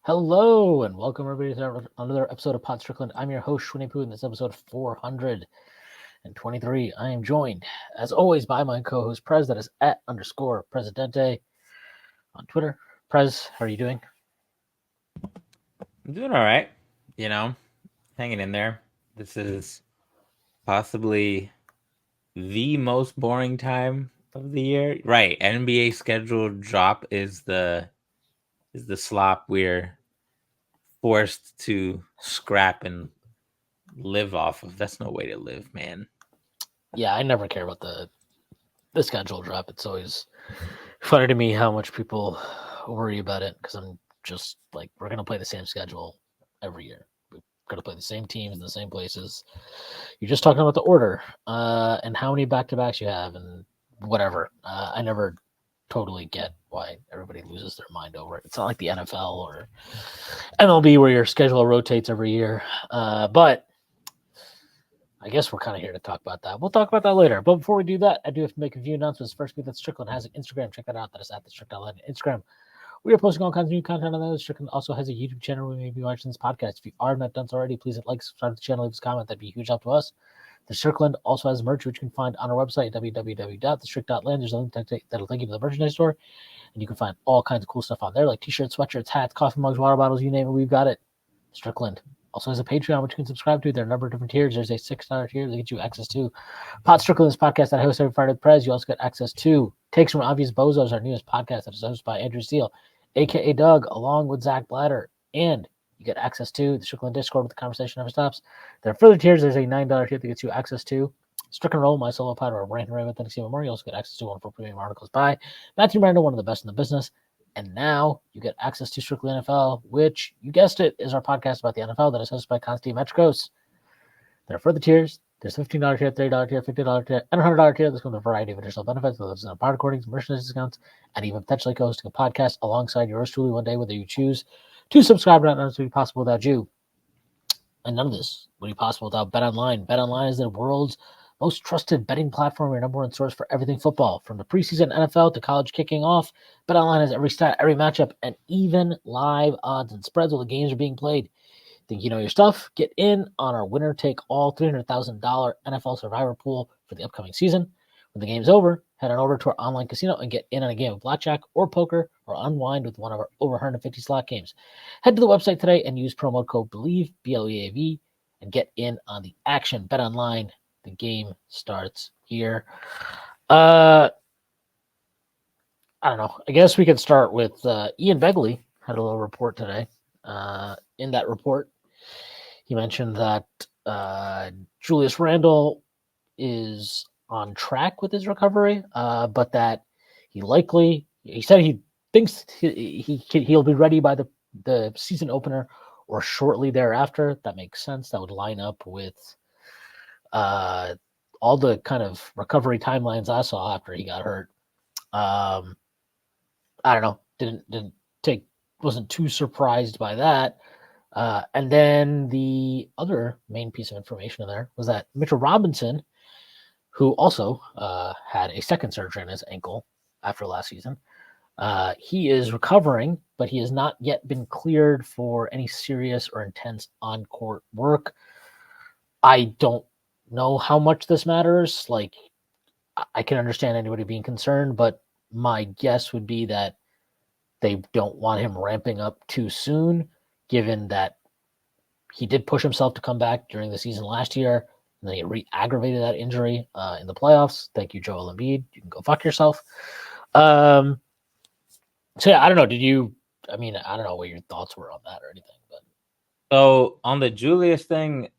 Hello and welcome everybody to another episode of Pod Strickland. I'm your host, Shwin and Prez, and this is episode 423. I am joined, as always, by my co-host Prez, that is @_Presidente on Twitter. Prez, how are you doing? I'm doing all right. Hanging in there. This is possibly the most boring time of the year. Right. NBA schedule drop is the slop we're forced to scrap and live off of. That's no way to live, man. Yeah, I never care about the schedule drop. It's always funny to me how much people worry about it because I'm just like, we're going to play the same schedule every year. We're going to play the same teams in the same places. You're just talking about the order and how many back-to-backs you have and whatever. I never totally get why everybody loses their mind over it. It's not like the NFL or MLB where your schedule rotates every year. But I guess we're kind of here to talk about that. We'll talk about that later. But before we do that, I do have to make a few announcements. First, that Strickland has an Instagram. Check that out. That is at the Strickland Instagram. We are posting all kinds of new content on those. Strickland also has a YouTube channel where we may be watching this podcast. If you are not done so already, please hit like, subscribe to the channel, leave us a comment. That'd be a huge help to us. The Strickland also has merch, which you can find on our website, www.thestrick.land. There's a link that'll take you to the merchandise store, and you can find all kinds of cool stuff on there, like t-shirts, sweatshirts, hats, coffee mugs, water bottles, you name it, we've got it. Strickland also has a Patreon, which you can subscribe to. There are a number of different tiers. There's a $6 tier that gets you access to Pod Strickland, this podcast that I host every Friday with Prez. You also get access to Takes from Obvious Bozos, our newest podcast that is hosted by Andrew Steele, a.k.a. Doug, along with Zach Blatter. And you get access to the Strickland Discord with the conversation never stops. There are further tiers. There's a $9 tier that gets you access to Strickland Roll, my solo pod, where I rant and rave with Tennessee Memorial. You also get access to one for premium articles by Matthew Miranda, one of the best in the business. And now you get access to Strictly NFL, which, you guessed it, is our podcast about the NFL that is hosted by Constantine Metricos. There are further tiers. There's $15 tier, $30 tier, $50 tier, and $100 tier. This comes with a variety of additional benefits, whether it's pod recordings, merchandise discounts, and even potentially hosting a podcast alongside yours truly one day, whether you choose to subscribe or not. None of this would be possible without you. And none of this would be possible without BetOnline. BetOnline is the world's most trusted betting platform, your number one source for everything football. From the preseason NFL to college kicking off, BetOnline has every stat, every matchup, and even live odds and spreads while the games are being played. Think you know your stuff? Get in on our winner-take-all $300,000 NFL Survivor pool for the upcoming season. When the game's over, head on over to our online casino and get in on a game of blackjack or poker or unwind with one of our over 150 slot games. Head to the website today and use promo code BELIEVE, BLEAV, and get in on the action. Bet online. The game starts here. I don't know. I guess we could start with Ian Begley had a little report today. In that report, he mentioned that Julius Randle is on track with his recovery, but that he said he thinks he'll be ready by the season opener or shortly thereafter. That makes sense. That would line up with all the kind of recovery timelines I saw after he got hurt. I don't know. Wasn't too surprised by that. And then the other main piece of information in there was that Mitchell Robinson, who also had a second surgery on his ankle after last season, he is recovering, but he has not yet been cleared for any serious or intense on-court work. I don't know how much this matters. Like, I can understand anybody being concerned, but my guess would be that they don't want him ramping up too soon, given that he did push himself to come back during the season last year, and then he re-aggravated that injury in the playoffs. Thank you, Joel Embiid. You can go fuck yourself. So yeah, I don't know. I don't know what your thoughts were on that or anything, but So on the Julius thing,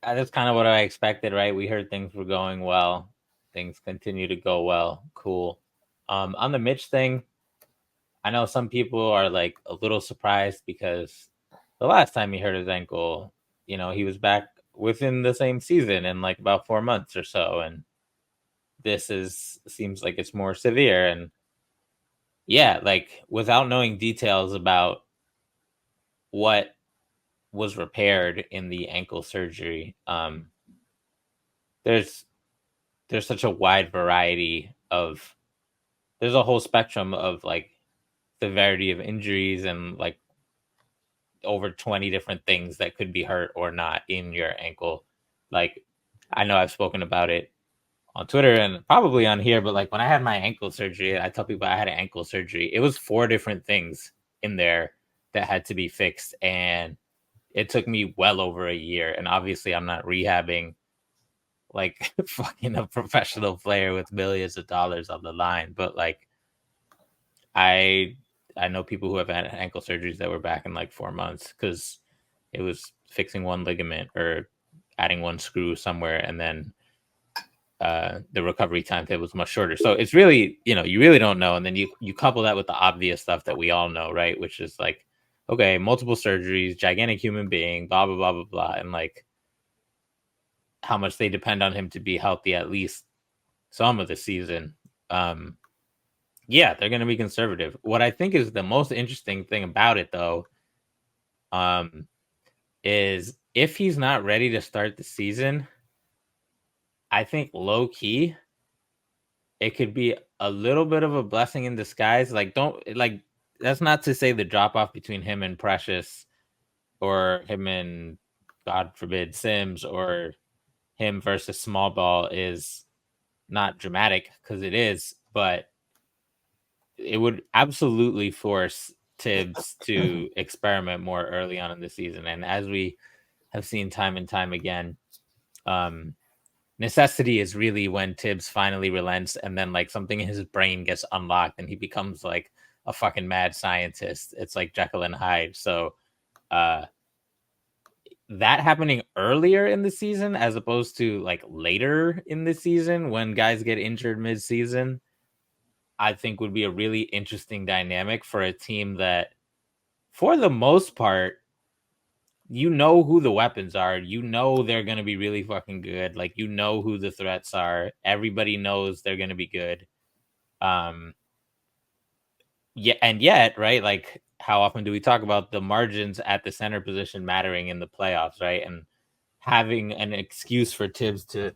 that's kind of what I expected, right? We heard things were going well. Things continue to go well. Cool. On the Mitch thing, I know some people are like a little surprised because the last time he hurt his ankle, he was back within the same season in like about 4 months or so, and seems like it's more severe. And yeah, like without knowing details about what was repaired in the ankle surgery, there's such a wide variety of there's a whole spectrum of like severity of injuries and like over 20 different things that could be hurt or not in your ankle. Like, I know I've spoken about it on Twitter and probably on here, but like when I had my ankle surgery, I tell people I had an ankle surgery. It was 4 different things in there that had to be fixed. And it took me well over a year. And obviously, I'm not rehabbing like fucking a professional player with millions of dollars on the line. But like, I I know people who have had ankle surgeries that were back in like 4 months because it was fixing one ligament or adding one screw somewhere, and then the recovery timetable was much shorter. So it's really, you really don't know. And then you couple that with the obvious stuff that we all know, right? Which is like, okay, multiple surgeries, gigantic human being, blah, blah, blah, blah, blah. And like how much they depend on him to be healthy at least some of the season. Yeah, they're going to be conservative. What I think is the most interesting thing about it, though, is if he's not ready to start the season, I think low key, it could be a little bit of a blessing in disguise. Like, that's not to say the drop off between him and Precious or him and, God forbid, Sims or him versus Small Ball is not dramatic, because it is, but it would absolutely force Tibbs to experiment more early on in the season. And as we have seen time and time again, necessity is really when Tibbs finally relents, and then like something in his brain gets unlocked and he becomes like a fucking mad scientist. It's like Jekyll and Hyde. So that happening earlier in the season as opposed to like later in the season when guys get injured mid-season, I think would be a really interesting dynamic for a team that, for the most part, you know who the weapons are. You know they're going to be really fucking good. Like, you know who the threats are. Everybody knows they're going to be good. Yeah, and yet, right, like, how often do we talk about the margins at the center position mattering in the playoffs, right? And having an excuse for Tibbs to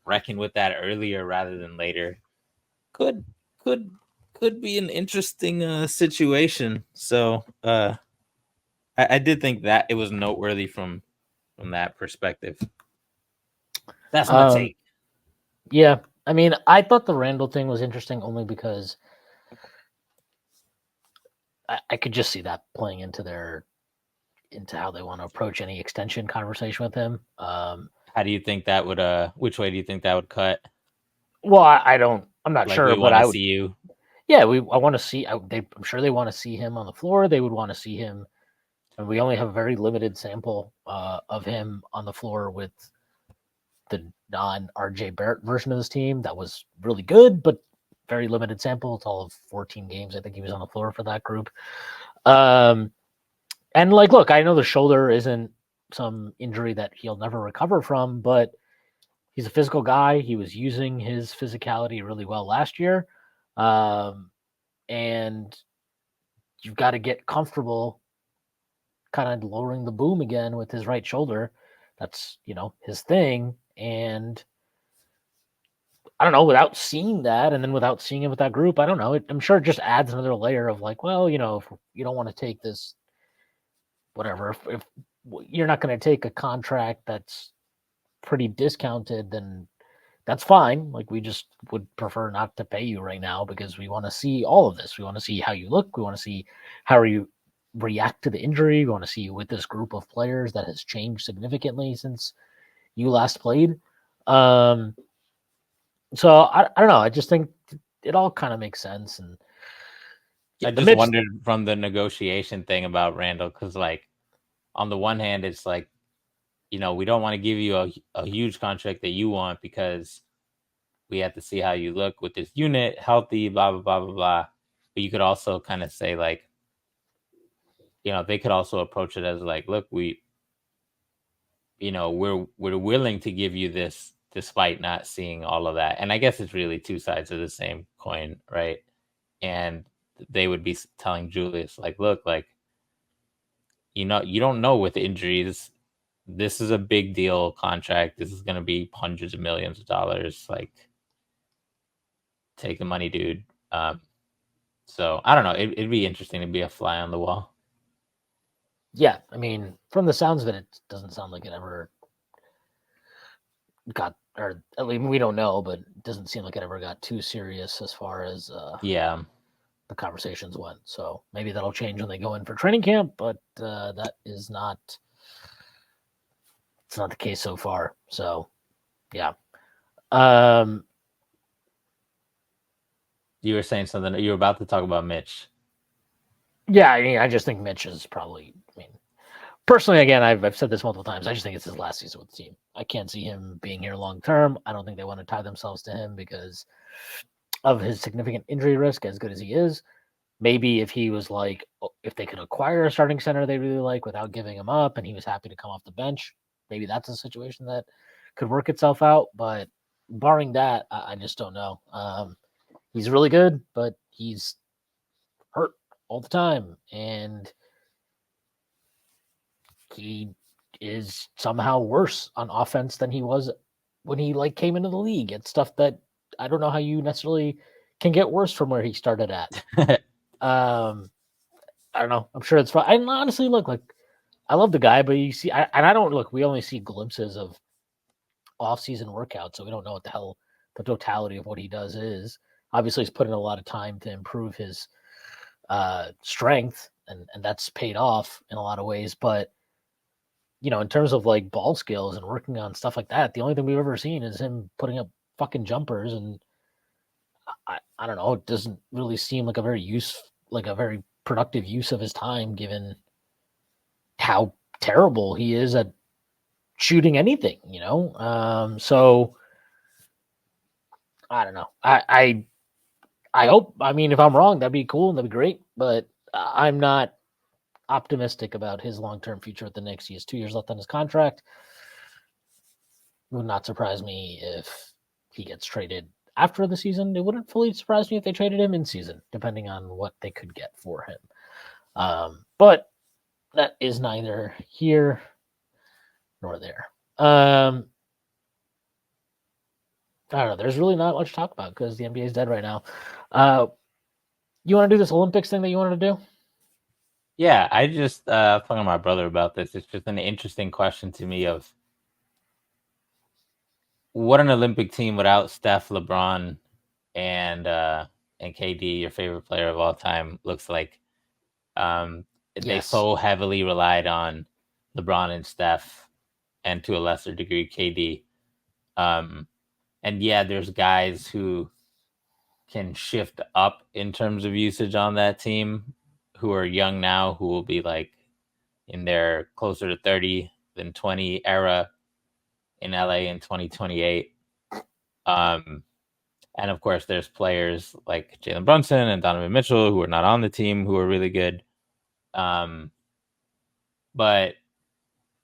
reckon with that earlier rather than later could could could be an interesting situation. So I did think that it was noteworthy from that perspective. That's my take. Yeah, I mean, I thought the Randall thing was interesting only because I could just see that playing into how they want to approach any extension conversation with him. How do you think that would which way do you think that would cut? Well, I'm not Like, sure, we but want I to would. see you. Yeah, I want to see. I'm sure they want to see him on the floor. They would want to see him, and we only have a very limited sample of him on the floor with the non RJ Barrett version of this team. That was really good, but very limited sample. It's all of 14 games. I think he was on the floor for that group. And like, look, I know the shoulder isn't some injury that he'll never recover from, but he's a physical guy. He was using his physicality really well last year. And you've got to get comfortable kind of lowering the boom again with his right shoulder. That's, his thing. And I don't know, without seeing that and then without seeing it with that group, I don't know. I'm sure it just adds another layer of like, well, if you don't want to take this, whatever, if you're not going to take a contract that's pretty discounted, then that's fine. Like, we just would prefer not to pay you right now because we want to see all of this. We want to see how you look. We want to see how you react to the injury. We want to see you with this group of players that has changed significantly since you last played. So I don't know. I just think it all kind of makes sense. And I just wondered from the negotiation thing about Randall, because like on the one hand, it's like, we don't want to give you a huge contract that you want because we have to see how you look with this unit, healthy, blah, blah, blah, blah, blah. But you could also kind of say like, they could also approach it as like, look, we're willing to give you this despite not seeing all of that. And I guess it's really two sides of the same coin, right? And they would be telling Julius like, look, like, you don't know with injuries. This is a big deal contract. This is going to be hundreds of millions of dollars. Like, take the money, dude. So I don't know. It'd be interesting to be a fly on the wall. Yeah, I mean, from the sounds of it, it doesn't sound like it ever got, or at least we don't know, but it doesn't seem like it ever got too serious as far as Yeah. the conversations went. So maybe that'll change when they go in for training camp, but that is not, it's not the case so far. So yeah. You were saying something. You were about to talk about Mitch. Yeah, I mean, I just think Mitch is probably, I mean, personally, again, I've said this multiple times. I just think it's his last season with the team. I can't see him being here long term. I don't think they want to tie themselves to him because of his significant injury risk, as good as he is. Maybe if he was like, if they could acquire a starting center they really like without giving him up and he was happy to come off the bench, maybe that's a situation that could work itself out. But barring that, I just don't know. He's really good, but he's hurt all the time. And he is somehow worse on offense than he was when he like came into the league. It's stuff that I don't know how you necessarily can get worse from where he started at. I don't know. I'm sure it's fine. And honestly, look, like I love the guy, but you see, I don't look. We only see glimpses of off-season workouts, so we don't know what the hell the totality of what he does is. Obviously, he's put in a lot of time to improve his strength, and that's paid off in a lot of ways. But you know, in terms of like ball skills and working on stuff like that, the only thing we've ever seen is him putting up fucking jumpers, and I don't know. It doesn't really seem like like a very productive use of his time, given how terrible he is at shooting anything. You know, so I don't know. I hope. I mean, if I'm wrong, that'd be cool and that'd be great. But I'm not optimistic about his long term future at the Knicks. He has 2 years left on his contract. It would not surprise me if he gets traded after the season. It wouldn't fully surprise me if they traded him in season, depending on what they could get for him. But that is neither here nor there. I don't know. There's really not much to talk about because the NBA is dead right now. You want to do this Olympics thing that you wanted to do? Yeah, I just talking to my brother about this. It's just an interesting question to me of what an Olympic team without Steph, LeBron, and KD, your favorite player of all time, looks like. They Yes. so heavily relied on LeBron and Steph, and to a lesser degree KD. And yeah, there's guys who can shift up in terms of usage on that team who are young now, who will be like in their closer to 30 than 20 era in LA in 2028. And of course, there's players like Jalen Brunson and Donovan Mitchell who are not on the team who are really good. But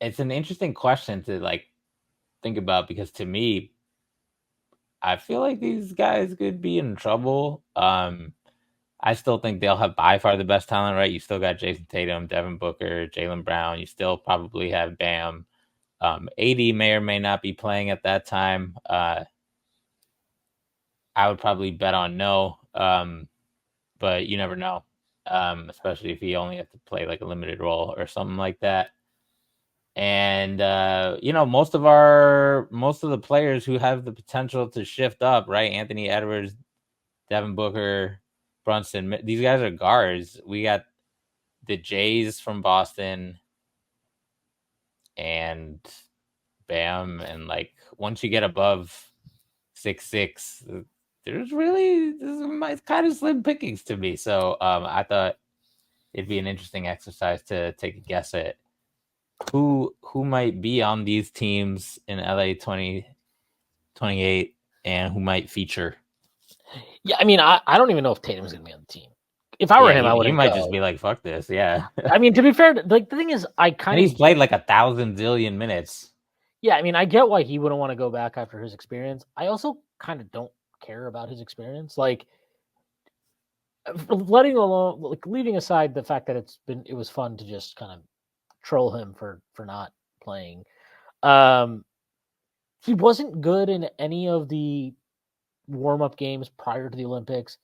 it's an interesting question to like think about because to me, I feel like these guys could be in trouble. I still think they'll have by far the best talent, right? You still got Jason Tatum, Devin Booker, Jaylen Brown. You still probably have Bam. AD may or may not be playing at that time. I would probably bet on no, but you never know, especially if he only has to play like a limited role or something like that. And most of the players who have the potential to shift up, right? Anthony Edwards, Devin Booker, Brunson. These guys are guards. We got the Jays from Boston and Bam, and like once you get above 6'6", there's really this kind of slim pickings to me. So I thought it'd be an interesting exercise to take a guess at who might be on these teams in LA 2028 and who might feature. Yeah, I mean, I don't even know if Tatum's going to be on the team. If I were Yeah, him, I he wouldn't might go. just be like, fuck this. Yeah. I mean, to be fair, like the thing is, I And kind he's of played like 1,000 zillion minutes. yeah. I mean, I get why he wouldn't want to go back after his experience. I also kind of don't care about his experience. Like letting alone, like leaving aside the fact that it was fun to just kind of troll him for not playing. Um, he wasn't good in any of the warm up games prior to the Olympics.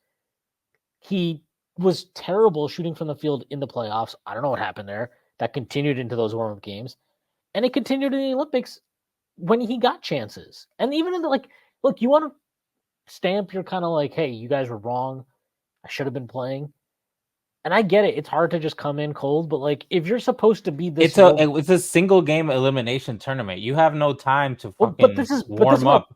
He was terrible shooting from the field in the playoffs. I don't know what happened there. that continued into those warm-up games, and it continued in the Olympics when he got chances. And even in the look, you want to stamp your kind of like, hey, you guys were wrong. I should have been playing. And I get it. It's hard to just come in cold, but like if you're supposed to be this, it's a single game elimination tournament. You have no time to fucking warm up.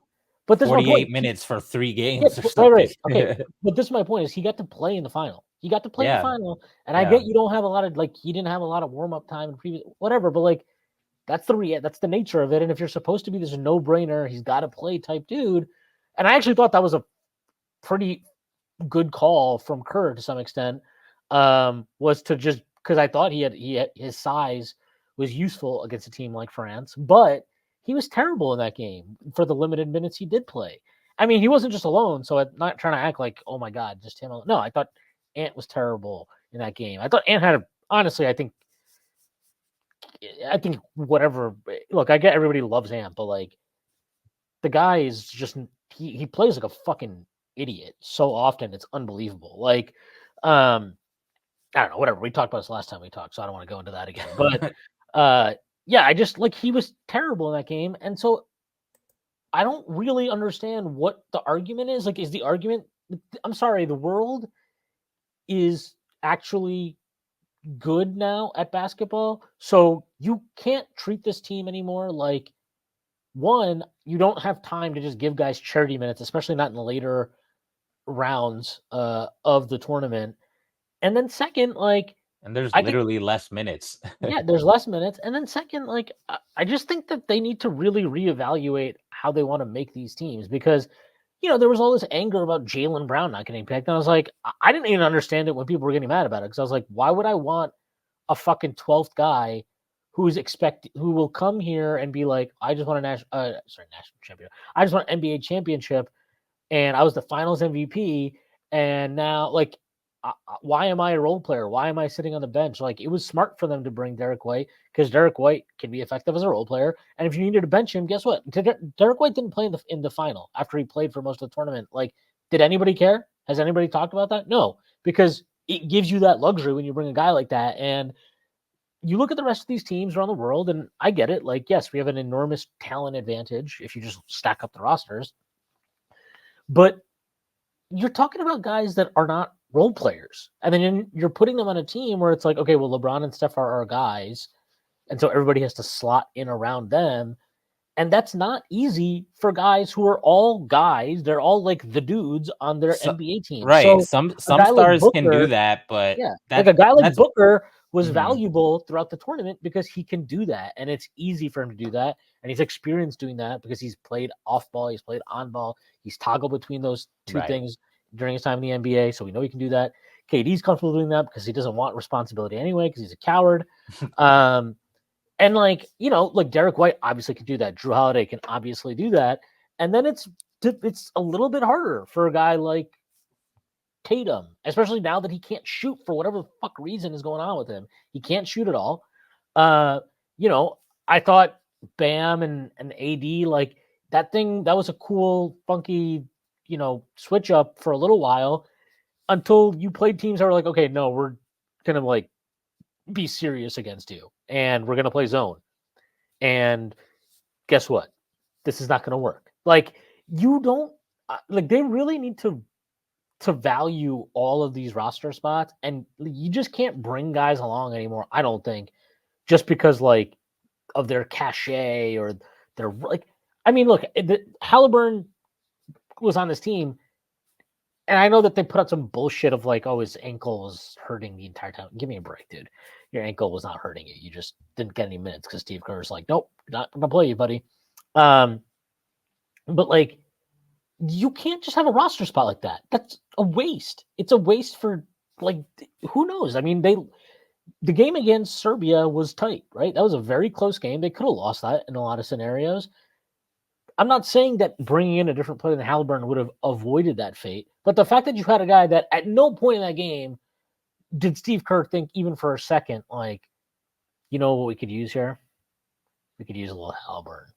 But this is my 48 point. minutes for 3 games or something. Right. Okay, but this is my point: is he got to play in the final. He got to play in the final, and I get you don't have a lot of he didn't have a lot of warm up time in previous whatever, but like that's the nature of it. And if you're supposed to be this no brainer, he's got to play type dude. And I actually thought that was a pretty good call from Kerr to some extent. Was to just because I thought he had his size was useful against a team like France, but he was terrible in that game for the limited minutes he did play. I mean, he wasn't just alone, so I'm not trying to act like, oh my God, just him. No, I thought Ant was terrible in that game. I thought Ant had honestly, I think whatever. Look, I get everybody loves Ant, but like the guy is just he plays like a fucking idiot so often. It's unbelievable. Like, I don't know, whatever. We talked about this last time we talked, so I don't want to go into that again. But yeah, I just like he was terrible in that game, and so I don't really understand what the argument is. Like, is the argument? I'm sorry, the world is actually good now at basketball, so you can't treat this team anymore like one. You don't have time to just give guys charity minutes, especially not in the later rounds of the tournament. And then second, like, and there's literally less minutes. Yeah, there's less minutes. And then second, like, I just think that they need to really reevaluate how they want to make these teams because, there was all this anger about Jaylen Brown not getting picked. And I was like, I didn't even understand it when people were getting mad about it because I was like, why would I want a fucking 12th guy who will come here and be like, I just want a national champion. I just want an NBA championship. And I was the finals MVP. And now, like, why am I a role player? Why am I sitting on the bench? Like, it was smart for them to bring Derek White because Derek White can be effective as a role player. And if you needed to bench him, guess what? Derek White didn't play in the final after he played for most of the tournament. Like, did anybody care? Has anybody talked about that? No, because it gives you that luxury when you bring a guy like that. And you look at the rest of these teams around the world, and I get it. Like, yes, we have an enormous talent advantage if you just stack up the rosters. But you're talking about guys that are not role players. And then you're putting them on a team where it's like, okay, well, LeBron and Steph are our guys. And so everybody has to slot in around them. And that's not easy for guys who are all guys. They're all like the dudes on their NBA team. Right. So some stars like Booker, can do that, but yeah, like a guy like Booker was valuable throughout the tournament because he can do that. And it's easy for him to do that. And he's experienced doing that because he's played off ball, he's played on ball, he's toggled between those two things during his time in the NBA. So we know he can do that. KD's comfortable doing that because he doesn't want responsibility anyway because he's a coward. And like, like Derek White obviously can do that. Drew Holiday can obviously do that. And then it's a little bit harder for a guy like Tatum, especially now that he can't shoot for whatever the fuck reason is going on with him. He can't shoot at all. I thought Bam and AD, like that was a cool, funky, switch up for a little while until you played teams that were like, okay, no, we're going to like be serious against you and we're going to play zone. And guess what? This is not going to work. Like you don't like, they really need to value all of these roster spots, and you just can't bring guys along anymore. I don't think just because like of their cachet or their like, I mean, look, Halliburton was on this team, and I know that they put out some bullshit of like, oh, his ankle was hurting the entire time. Give me a break, dude. Your ankle was not hurting you. You just didn't get any minutes because Steve Kerr's like, nope, not gonna play you, buddy. But like, you can't just have a roster spot like that. That's a waste. It's a waste for like, who knows? I mean, the game against Serbia was tight, right? That was a very close game. They could have lost that in a lot of scenarios. I'm not saying that bringing in a different player than Halliburton would have avoided that fate, but the fact that you had a guy that at no point in that game did Steve Kerr think even for a second, like, you know what we could use here? We could use a little Halliburton.